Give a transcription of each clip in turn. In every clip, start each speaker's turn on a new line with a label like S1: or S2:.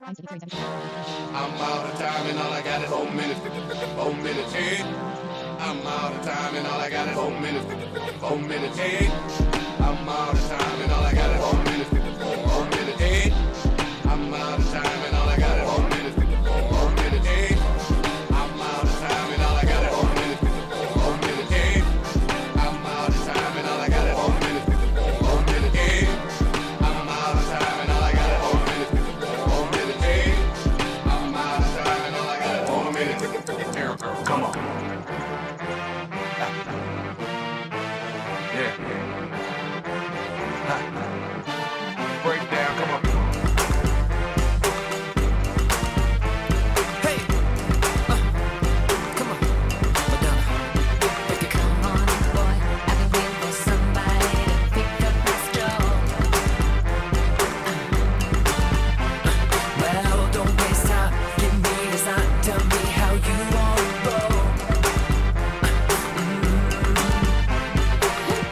S1: I'm out of time and all I got is 4 minutes. 4 minutes, hey. I'm out of time and all I got is 4 minutes. 4 minutes, hey. I'm out of time and all I got is 4 minutes. 4 minutes, hey. I'm out of time and all I got is 4 minutes. 4 minutes, hey. I'm out of time and all I got is 4 minutes. 4 minutes, hey. I'm out of time and all I got is 4 minutes. 4 minutes, hey. I'm out of time and all I got is 4 minutes. 4 minutes, hey. I'm out of time and all I got is 4 minutes. Come on. Yeah. Break down, come on.
S2: Hey, come on, Madonna. Come on, boy. I've been waiting for somebody to pick up my straw. Well, don't waste time. Give me the sign. Tell me how you want to roll.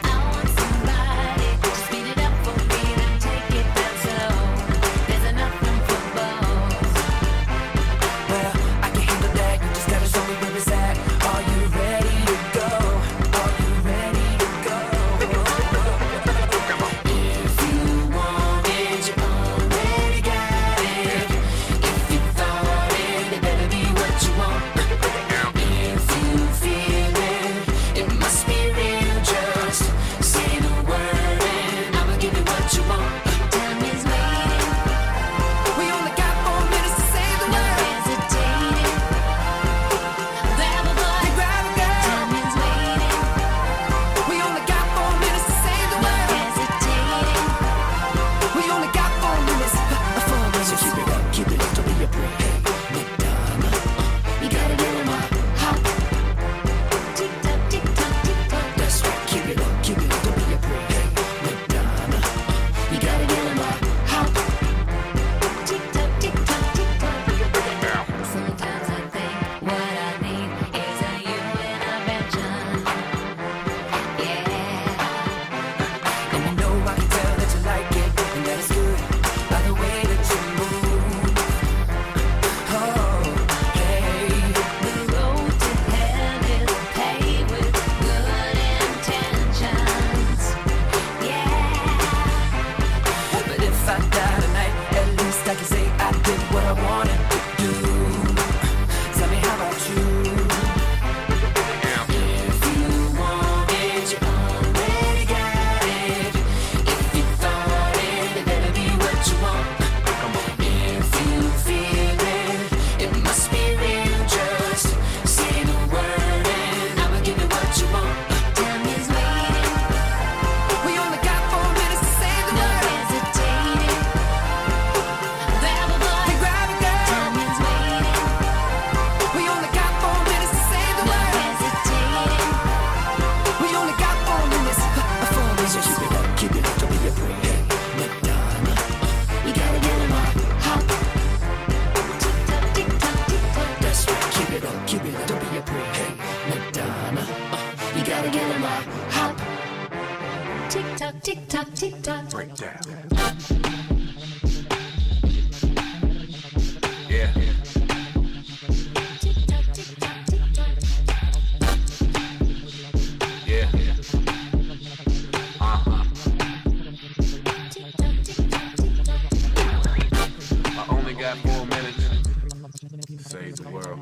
S2: I want somebody to speed it up for me, then take it down slow. There's enough room for both. Well, I can handle that. You just gotta show me where it's at. Are you ready to go? Are you ready to go? If you want it, you already got it. If you thought it, it better be what you want. If you feel it, it must be real. Just say the word and I'ma give you what you want. Time is waiting. We only got 4 minutes to say the word. No hesitating. Grab a boy, grab a girl. Time is waiting. We only got 4 minutes to say the word. No hesitating. We only got 4 minutes. 4 minutes. So keep it up, don't be a break. Hey, Madonna, you gotta get on my hop. Tick tock, tick tock, tick tock. That's right, keep it up, don't be a break. Hey, Madonna, you gotta get on my hop. Tick tock, tick tock, tick tock. Sometimes I think what I need is a you intervention. Yeah. And I know I can tell that you like it, and that is good by the way that you move. Oh, hey. The road to hell is paved with good intentions. Yeah. But if I die tonight, at least I can say I did what I wanted to do. Tell me, how about you? If you want it, you already got it. If you thought it, it better be what you want. If you feel it, it must be real. Just say the word and I'ma give you what you want. Time is waiting. We only got 4 minutes to say the word. No hesitating. Grab a boy, grab a girl. Time is waiting. We only got 4 minutes to say the word. No hesitating. We only got 4 minutes. 4 minutes. So keep it up, don't be a break. Hey, Madonna, you gotta get in my hop. Tick tock, tick tock, tick tock. That's right, keep it up, don't be a break. Hey, Madonna, you gotta get in my hop. Tick tock, tick tock, tick tock.
S1: Break down. Yeah.
S2: Tick tock, tick tock, tick tock.
S1: Yeah.
S2: Tick tock, tick tock, tick tock.
S1: I only got 4 minutes to save the world.